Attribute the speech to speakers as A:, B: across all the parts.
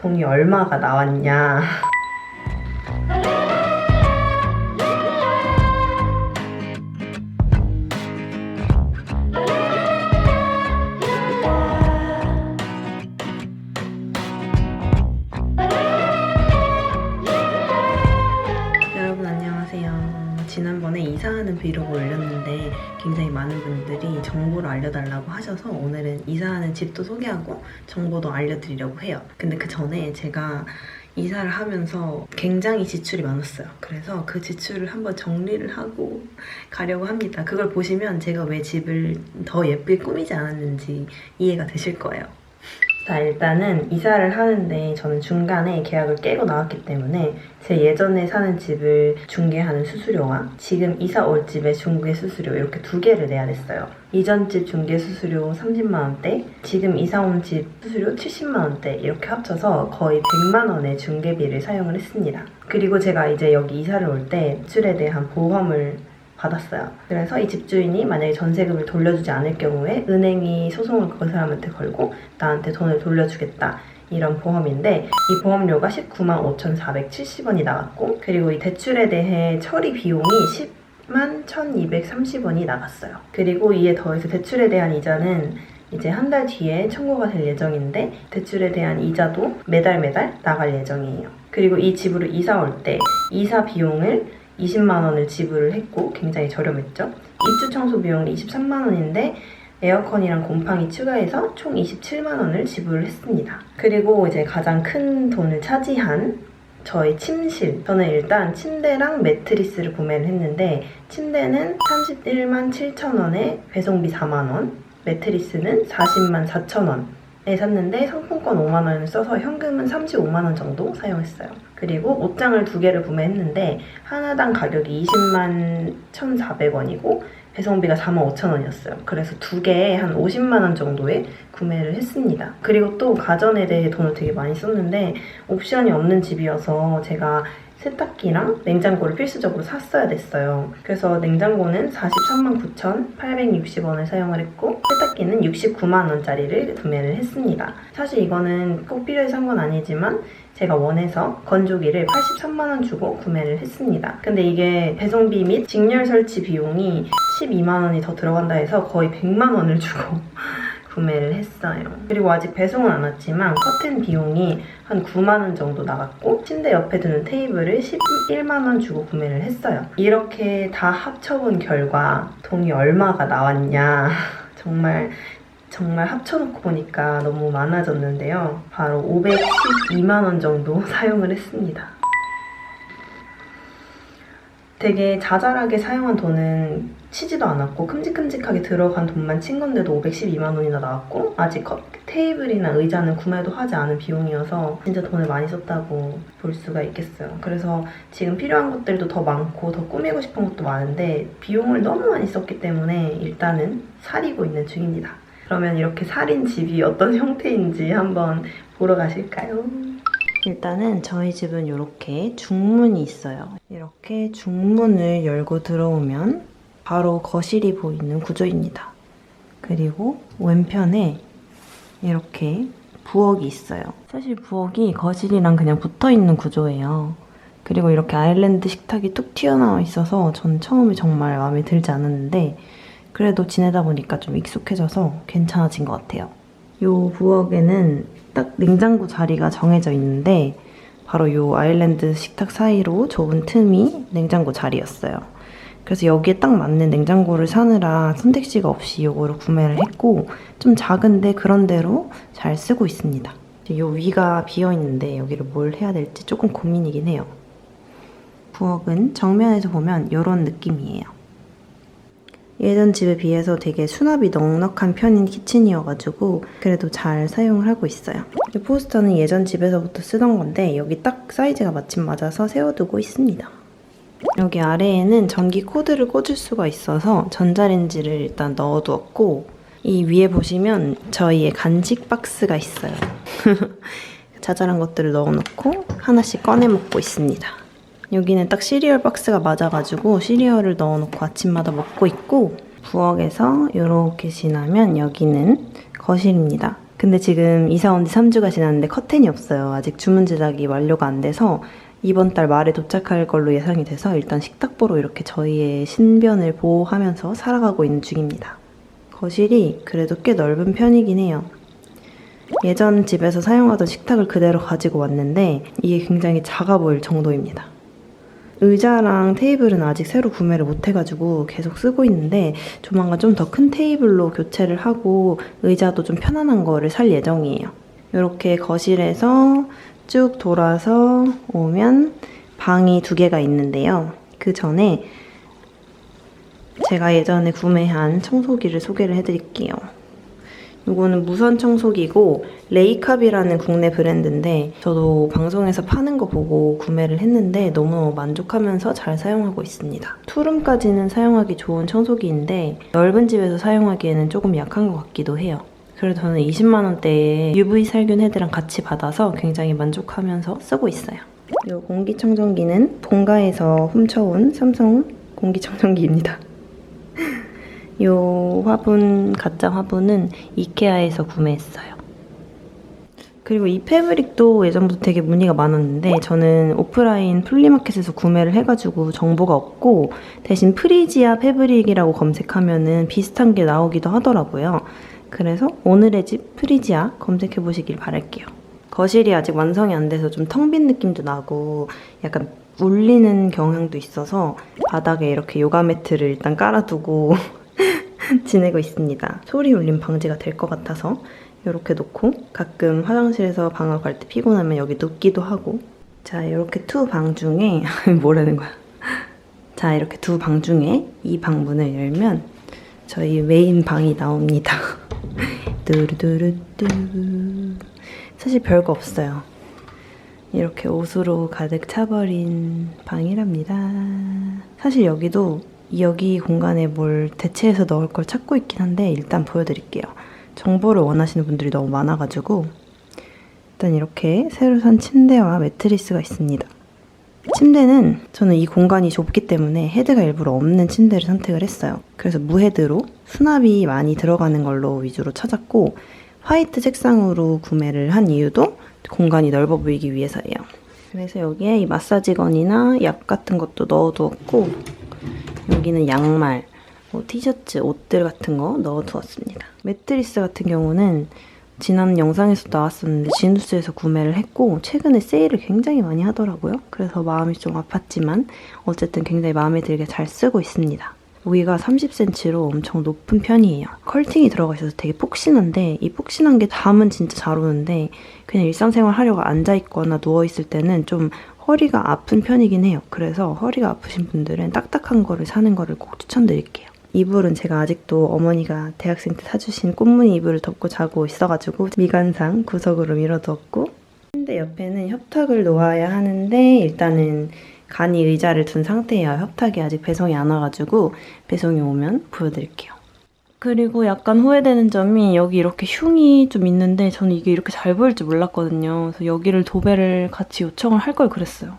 A: 돈이 얼마가 나왔냐. 여러분 안녕하세요. 지난번에 이사하는 브이로그 올렸는데 굉장히 많은 분들이 정보를 알려달라고 하셔서 오늘은 이사하는 집도 소개하고 정보도 알려드리려고 해요. 근데 그 전에 제가 이사를 하면서 굉장히 지출이 많았어요. 그래서 그 지출을 한번 정리를 하고 가려고 합니다. 그걸 보시면 제가 왜 집을 더 예쁘게 꾸미지 않았는지 이해가 되실 거예요. 자, 일단은 이사를 하는데 저는 중간에 계약을 깨고 나왔기 때문에 제 예전에 사는 집을 중개하는 수수료와 지금 이사 올 집의 중개 수수료 이렇게 두 개를 내야 됐어요. 이전 집 중개 수수료 30만 원대, 지금 이사 온 집 수수료 70만 원대 이렇게 합쳐서 거의 100만 원의 중개비를 사용을 했습니다. 그리고 제가 이제 여기 이사를 올 때 매출에 대한 보험을 받았어요. 그래서 이 집주인이 만약에 전세금을 돌려주지 않을 경우에 은행이 소송을 그 사람한테 걸고 나한테 돈을 돌려주겠다. 이런 보험인데 이 보험료가 19만 5,470원이 나갔고 그리고 이 대출에 대해 처리 비용이 10만 1,230원이 나갔어요. 그리고 이에 더해서 대출에 대한 이자는 이제 한 달 뒤에 청구가 될 예정인데 대출에 대한 이자도 매달 나갈 예정이에요. 그리고 이 집으로 이사 올 때 이사 비용을 20만 원을 지불을 했고 굉장히 저렴했죠. 입주 청소 비용이 23만 원인데 에어컨이랑 곰팡이 추가해서 총 27만 원을 지불을 했습니다. 그리고 이제 가장 큰 돈을 차지한 저의 침실. 저는 일단 침대랑 매트리스를 구매를 했는데 침대는 31만 7천 원에 배송비 4만 원, 매트리스는 40만 4천 원에 샀는데 상품권 5만 원을 써서 현금은 35만 원 정도 사용했어요. 그리고 옷장을 두 개를 구매했는데 하나당 가격이 20만 1,400원이고 배송비가 4만 5천 원이었어요. 그래서 두 개에 한 50만 원 정도에 구매를 했습니다. 그리고 또 가전에 대해 돈을 되게 많이 썼는데 옵션이 없는 집이어서 제가 세탁기랑 냉장고를 필수적으로 샀어야 됐어요. 그래서 냉장고는 43만 9,860원을 사용을 했고 세탁기는 69만 원짜리를 구매를 했습니다. 사실 이거는 꼭 필요해서 산 건 아니지만 제가 원해서 건조기를 83만 원 주고 구매를 했습니다. 근데 이게 배송비 및 직렬 설치 비용이 12만 원이 더 들어간다 해서 거의 100만 원을 주고 구매를 했어요. 그리고 아직 배송은 안 왔지만 커튼 비용이 한 9만 원 정도 나갔고 침대 옆에 두는 테이블을 11만 원 주고 구매를 했어요. 이렇게 다 합쳐본 결과 돈이 얼마가 나왔냐 정말 합쳐놓고 보니까 너무 많아졌는데요. 바로 512만 원 정도 사용을 했습니다. 되게 자잘하게 사용한 돈은 치지도 않았고 큼직큼직하게 들어간 돈만 친 건데도 512만 원이나 나왔고 아직 테이블이나 의자는 구매도 하지 않은 비용이어서 진짜 돈을 많이 썼다고 볼 수가 있겠어요. 그래서 지금 필요한 것들도 더 많고 더 꾸미고 싶은 것도 많은데 비용을 너무 많이 썼기 때문에 일단은 사리고 있는 중입니다. 그러면 이렇게 사린 집이 어떤 형태인지 한번 보러 가실까요? 일단은 저희 집은 이렇게 중문이 있어요. 이렇게 중문을 열고 들어오면 바로 거실이 보이는 구조입니다. 그리고 왼편에 이렇게 부엌이 있어요. 사실 부엌이 거실이랑 그냥 붙어있는 구조예요. 그리고 이렇게 아일랜드 식탁이 뚝 튀어나와 있어서 전 처음에 정말 마음에 들지 않았는데 그래도 지내다 보니까 좀 익숙해져서 괜찮아진 것 같아요. 이 부엌에는 딱 냉장고 자리가 정해져 있는데 바로 이 아일랜드 식탁 사이로 좁은 틈이 냉장고 자리였어요. 그래서 여기에 딱 맞는 냉장고를 사느라 선택지가 없이 이거를 구매를 했고 좀 작은데 그런 대로 잘 쓰고 있습니다. 이 위가 비어있는데 여기를 뭘 해야 될지 조금 고민이긴 해요. 부엌은 정면에서 보면 이런 느낌이에요. 예전 집에 비해서 되게 수납이 넉넉한 편인 키친이어가지고 그래도 잘 사용을 하고 있어요. 이 포스터는 예전 집에서부터 쓰던 건데 여기 딱 사이즈가 마침 맞아서 세워두고 있습니다. 여기 아래에는 전기 코드를 꽂을 수가 있어서 전자레인지를 일단 넣어두었고 이 위에 보시면 저희의 간식 박스가 있어요. 자잘한 것들을 넣어놓고 하나씩 꺼내 먹고 있습니다. 여기는 딱 시리얼 박스가 맞아가지고 시리얼을 넣어놓고 아침마다 먹고 있고 부엌에서 이렇게 지나면 여기는 거실입니다. 근데 지금 이사 온 지 3주가 지났는데 커튼이 없어요. 아직 주문 제작이 완료가 안 돼서 이번 달 말에 도착할 걸로 예상이 돼서 일단 식탁 보러 이렇게 저희의 신변을 보호하면서 살아가고 있는 중입니다. 거실이 그래도 꽤 넓은 편이긴 해요. 예전 집에서 사용하던 식탁을 그대로 가지고 왔는데 이게 굉장히 작아 보일 정도입니다. 의자랑 테이블은 아직 새로 구매를 못해가지고 계속 쓰고 있는데 조만간 좀 더 큰 테이블로 교체를 하고 의자도 좀 편안한 거를 살 예정이에요. 이렇게 거실에서 쭉 돌아서 오면 방이 2개가 있는데요. 그 전에 제가 예전에 구매한 청소기를 소개를 해드릴게요. 이거는 무선 청소기고 레이캅이라는 국내 브랜드인데 저도 방송에서 파는 거 보고 구매를 했는데 너무 만족하면서 잘 사용하고 있습니다. 투룸까지는 사용하기 좋은 청소기인데 넓은 집에서 사용하기에는 조금 약한 것 같기도 해요. 그래도 저는 20만 원대에 UV 살균 헤드랑 같이 받아서 굉장히 만족하면서 쓰고 있어요. 이 공기청정기는 본가에서 훔쳐온 삼성 공기청정기입니다. 이 화분, 가짜 화분은 이케아에서 구매했어요. 그리고 이 패브릭도 예전부터 되게 문의가 많았는데 저는 오프라인 플리마켓에서 구매를 해가지고 정보가 없고 대신 프리지아 패브릭이라고 검색하면은 비슷한 게 나오기도 하더라고요. 그래서 오늘의 집 프리지아 검색해보시길 바랄게요. 거실이 아직 완성이 안 돼서 좀 텅 빈 느낌도 나고 약간 울리는 경향도 있어서 바닥에 이렇게 요가 매트를 일단 깔아두고 지내고 있습니다. 소리 울림 방지가 될 것 같아서 이렇게 놓고 가끔 화장실에서 방을 갈 때 피곤하면 여기 눕기도 하고 자 이렇게 2방 중에 뭐라는 거야 자 이렇게 2방 중에 이 방 문을 열면 저희 메인 방이 나옵니다. 뚜루뚜루뚜 사실 별거 없어요. 이렇게 옷으로 가득 차버린 방이랍니다. 사실 여기 공간에 뭘 대체해서 넣을 걸 찾고 있긴 한데 일단 보여드릴게요. 정보를 원하시는 분들이 너무 많아가지고 일단 이렇게 새로 산 침대와 매트리스가 있습니다. 침대는 저는 이 공간이 좁기 때문에 헤드가 일부러 없는 침대를 선택을 했어요. 그래서 무헤드로 수납이 많이 들어가는 걸로 위주로 찾았고 화이트 색상으로 구매를 한 이유도 공간이 넓어 보이기 위해서예요. 그래서 여기에 이 마사지건이나 약 같은 것도 넣어두었고 여기는 양말, 티셔츠, 옷들 같은 거 넣어두었습니다. 매트리스 같은 경우는 지난 영상에서 나왔었는데 지누스에서 구매를 했고 최근에 세일을 굉장히 많이 하더라고요. 그래서 마음이 좀 아팠지만 어쨌든 굉장히 마음에 들게 잘 쓰고 있습니다. 위가 30cm로 엄청 높은 편이에요. 컬팅이 들어가 있어서 되게 폭신한데 이 폭신한 게 잠은 진짜 잘 오는데 그냥 일상생활 하려고 앉아있거나 누워있을 때는 좀 허리가 아픈 편이긴 해요. 그래서 허리가 아프신 분들은 딱딱한 거를 사는 거를 꼭 추천드릴게요. 이불은 제가 아직도 어머니가 대학생 때 사주신 꽃무늬 이불을 덮고 자고 있어가지고 미관상 구석으로 밀어두었고 침대 옆에는 협탁을 놓아야 하는데 일단은 간이 의자를 둔 상태예요. 협탁이 아직 배송이 안 와가지고 배송이 오면 보여드릴게요. 그리고 약간 후회되는 점이 여기 이렇게 흉이 좀 있는데 저는 이게 이렇게 잘 보일 줄 몰랐거든요. 그래서 여기를 도배를 같이 요청을 할 걸 그랬어요.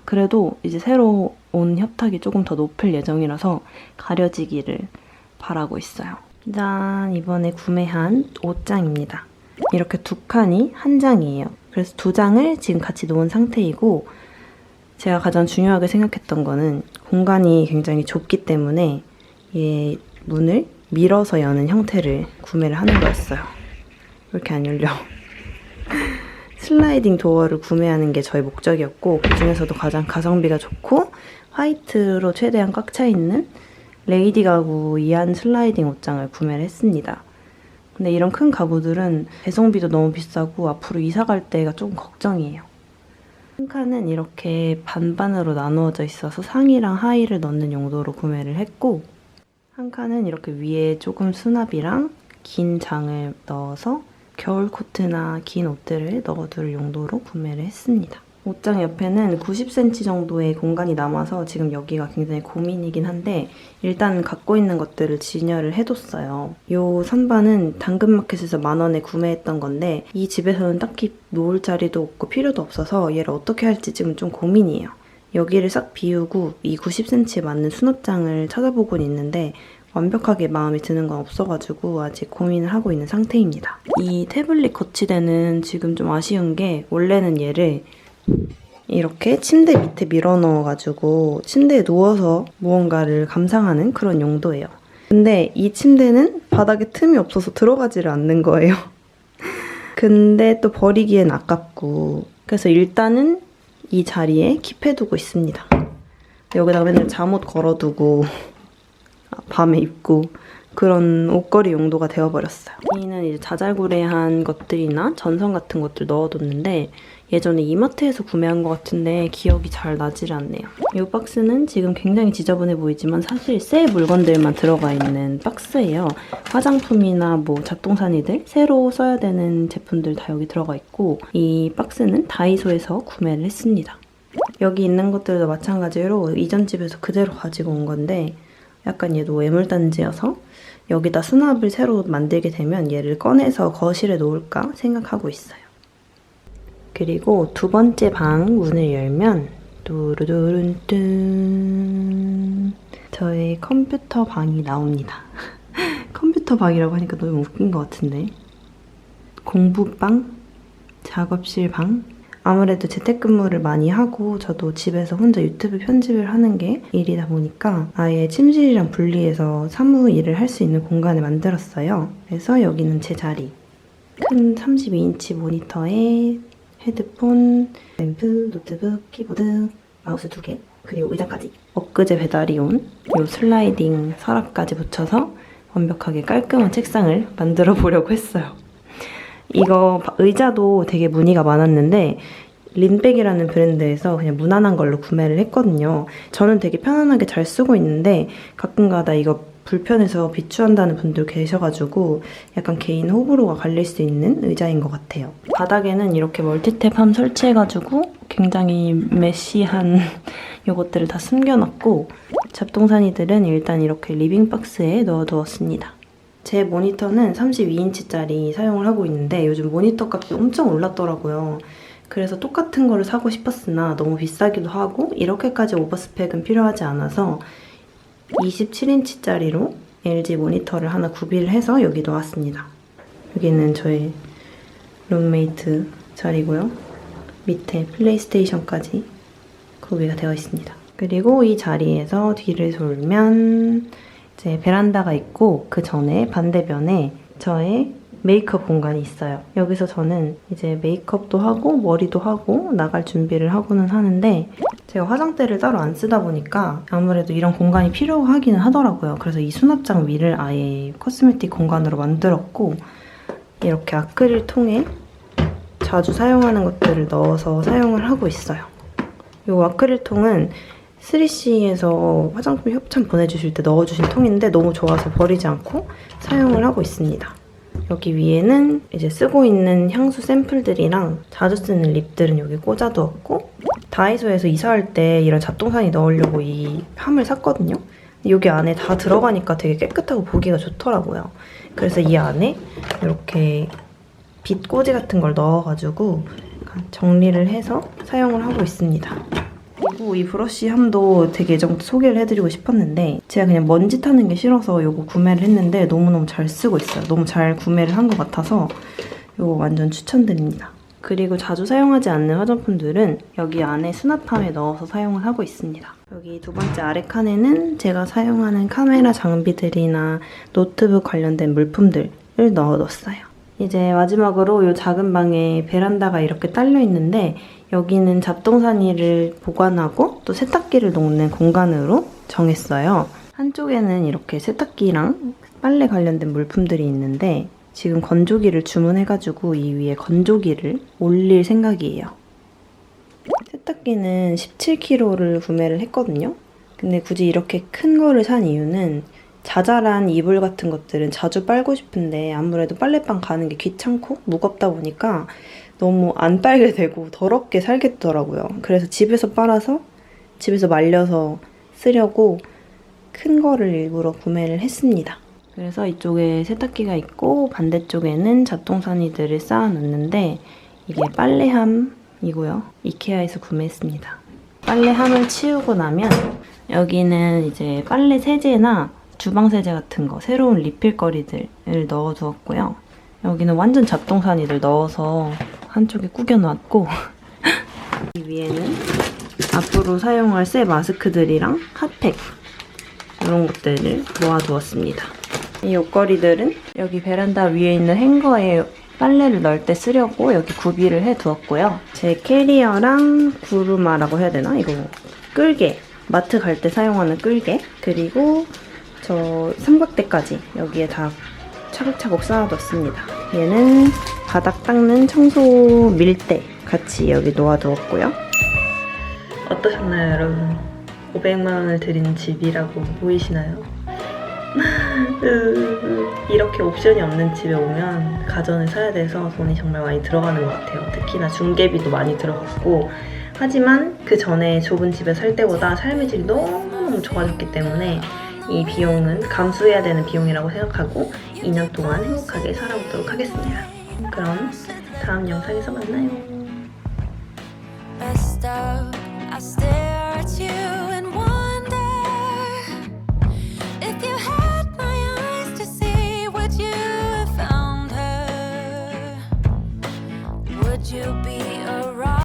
A: 그래도 이제 새로 온 협탁이 조금 더 높을 예정이라서 가려지기를 바라고 있어요. 짠! 이번에 구매한 옷장입니다. 이렇게 2칸이 한 장이에요. 그래서 2장을 지금 같이 놓은 상태이고 제가 가장 중요하게 생각했던 거는 공간이 굉장히 좁기 때문에 이 문을 밀어서 여는 형태를 구매를 하는 거였어요. 왜 이렇게 안 열려? 슬라이딩 도어를 구매하는 게 저의 목적이었고 그중에서도 가장 가성비가 좋고 화이트로 최대한 꽉 차있는 레이디 가구 이한 슬라이딩 옷장을 구매를 했습니다. 근데 이런 큰 가구들은 배송비도 너무 비싸고 앞으로 이사 갈 때가 조금 걱정이에요. 한 칸은 이렇게 반반으로 나누어져 있어서 상의랑 하의를 넣는 용도로 구매를 했고 한 칸은 이렇게 위에 조금 수납이랑 긴 장을 넣어서 겨울 코트나 긴 옷들을 넣어둘 용도로 구매를 했습니다. 옷장 옆에는 90cm 정도의 공간이 남아서 지금 여기가 굉장히 고민이긴 한데 일단 갖고 있는 것들을 진열을 해뒀어요. 이 선반은 당근마켓에서 10,000원에 구매했던 건데 이 집에서는 딱히 놓을 자리도 없고 필요도 없어서 얘를 어떻게 할지 지금 좀 고민이에요. 여기를 싹 비우고 이 90cm에 맞는 수납장을 찾아보곤 있는데 완벽하게 마음에 드는 건 없어가지고 아직 고민을 하고 있는 상태입니다. 이 태블릿 거치대는 지금 좀 아쉬운 게 원래는 얘를 이렇게 침대 밑에 밀어 넣어가지고 침대에 누워서 무언가를 감상하는 그런 용도예요. 근데 이 침대는 바닥에 틈이 없어서 들어가지를 않는 거예요. 근데 또 버리기엔 아깝고 그래서 일단은 이 자리에 킵해두고 있습니다. 여기다가 맨날 잠옷 걸어두고 밤에 입고 그런 옷걸이 용도가 되어버렸어요. 여기는 이제 자잘구레한 것들이나 전선 같은 것들 넣어뒀는데 예전에 이마트에서 구매한 것 같은데 기억이 잘 나질 않네요. 이 박스는 지금 굉장히 지저분해 보이지만 사실 새 물건들만 들어가 있는 박스예요. 화장품이나 뭐 잡동사니들 새로 써야 되는 제품들 다 여기 들어가 있고 이 박스는 다이소에서 구매를 했습니다. 여기 있는 것들도 마찬가지로 이전 집에서 그대로 가지고 온 건데 약간 얘도 애물단지여서 여기다 수납을 새로 만들게 되면 얘를 꺼내서 거실에 놓을까 생각하고 있어요. 그리고 두 번째 방 문을 열면 뚜루루룬 저의 컴퓨터 방이 나옵니다. 컴퓨터 방이라고 하니까 너무 웃긴 것 같은데 공부방, 작업실 방 아무래도 재택근무를 많이 하고 저도 집에서 혼자 유튜브 편집을 하는 게 일이다 보니까 아예 침실이랑 분리해서 사무 일을 할 수 있는 공간을 만들었어요. 그래서 여기는 제 자리. 큰 32인치 모니터에 헤드폰, 램프, 노트북, 키보드, 마우스 2개, 그리고 의자까지. 엊그제 배달이 온 이 슬라이딩 서랍까지 붙여서 완벽하게 깔끔한 책상을 만들어 보려고 했어요. 이거 의자도 되게 문의가 많았는데 린백이라는 브랜드에서 그냥 무난한 걸로 구매를 했거든요. 저는 되게 편안하게 잘 쓰고 있는데 가끔가다 이거 불편해서 비추한다는 분들 계셔가지고 약간 개인 호불호가 갈릴 수 있는 의자인 것 같아요. 바닥에는 이렇게 멀티탭함 설치해가지고 굉장히 메시한 요것들을 다 숨겨놨고 잡동사니들은 일단 이렇게 리빙박스에 넣어두었습니다. 제 모니터는 32인치짜리 사용을 하고 있는데 요즘 모니터 값이 엄청 올랐더라고요. 그래서 똑같은 거를 사고 싶었으나 너무 비싸기도 하고 이렇게까지 오버스펙은 필요하지 않아서 27인치짜리로 LG 모니터를 하나 구비를 해서 여기 놓았습니다. 여기는 저의 룸메이트 자리고요. 밑에 플레이스테이션까지 구비가 되어 있습니다. 그리고 이 자리에서 뒤를 돌면 이제 베란다가 있고 그 전에 반대편에 저의 메이크업 공간이 있어요. 여기서 저는 이제 메이크업도 하고 머리도 하고 나갈 준비를 하고는 하는데 제가 화장대를 따로 안 쓰다 보니까 아무래도 이런 공간이 필요하기는 하더라고요. 그래서 이 수납장 위를 아예 코스메틱 공간으로 만들었고 이렇게 아크릴 통에 자주 사용하는 것들을 넣어서 사용을 하고 있어요. 이 아크릴 통은 3CE에서 화장품 협찬 보내주실 때 넣어주신 통인데 너무 좋아서 버리지 않고 사용을 하고 있습니다. 여기 위에는 이제 쓰고 있는 향수 샘플들이랑 자주 쓰는 립들은 여기 꽂아두었고 다이소에서 이사할 때 이런 잡동사니 넣으려고 이 팜을 샀거든요. 여기 안에 다 들어가니까 되게 깨끗하고 보기가 좋더라고요. 그래서 이 안에 이렇게 빗꽂이 같은 걸 넣어가지고 정리를 해서 사용을 하고 있습니다. 그리고 이 브러쉬함도 되게 예전부터 소개를 해드리고 싶었는데 제가 그냥 먼지 타는 게 싫어서 이거 구매를 했는데 너무너무 잘 쓰고 있어요. 너무 잘 구매를 한 것 같아서 이거 완전 추천드립니다. 그리고 자주 사용하지 않는 화장품들은 여기 안에 수납함에 넣어서 사용을 하고 있습니다. 여기 두 번째 아래 칸에는 제가 사용하는 카메라 장비들이나 노트북 관련된 물품들을 넣어뒀어요. 이제 마지막으로 이 작은 방에 베란다가 이렇게 딸려 있는데 여기는 잡동사니를 보관하고 또 세탁기를 놓는 공간으로 정했어요. 한쪽에는 이렇게 세탁기랑 빨래 관련된 물품들이 있는데 지금 건조기를 주문해가지고 이 위에 건조기를 올릴 생각이에요. 세탁기는 17kg를 구매를 했거든요. 근데 굳이 이렇게 큰 거를 산 이유는 자잘한 이불 같은 것들은 자주 빨고 싶은데 아무래도 빨래방 가는 게 귀찮고 무겁다 보니까 너무 안 빨게 되고 더럽게 살겠더라고요. 그래서 집에서 빨아서 집에서 말려서 쓰려고 큰 거를 일부러 구매를 했습니다. 그래서 이쪽에 세탁기가 있고 반대쪽에는 잡동사니들을 쌓아놓는데 이게 빨래함이고요. 이케아에서 구매했습니다. 빨래함을 치우고 나면 여기는 이제 빨래 세제나 주방세제 같은 거, 새로운 리필거리들을 넣어두었고요. 여기는 완전 잡동사니를 넣어서 한쪽에 구겨놨고 이 위에는 앞으로 사용할 새 마스크들이랑 핫팩 이런 것들을 모아두었습니다. 이 옷걸이들은 여기 베란다 위에 있는 행거에 빨래를 넣을 때 쓰려고 여기 구비를 해두었고요. 제 캐리어랑 구루마라고 해야 되나? 이거 끌개, 마트 갈 때 사용하는 끌개, 그리고 저 삼각대까지 여기에 다 차곡차곡 쌓아뒀습니다. 얘는 바닥 닦는 청소 밀대 같이 여기 놓아두었고요. 어떠셨나요, 여러분? 500만 원을 들인 집이라고 보이시나요? 이렇게 옵션이 없는 집에 오면 가전을 사야 돼서 돈이 정말 많이 들어가는 것 같아요. 특히나 중개비도 많이 들어갔고, 하지만 그 전에 좁은 집에 살 때보다 삶의 질이 너무너무 좋아졌기 때문에 이 비용은 감수해야 되는 비용이라고 생각하고 2년 동안 행복하게 살아보도록 하겠습니다. 그럼 다음 영상에서 만나요.
B: Would you be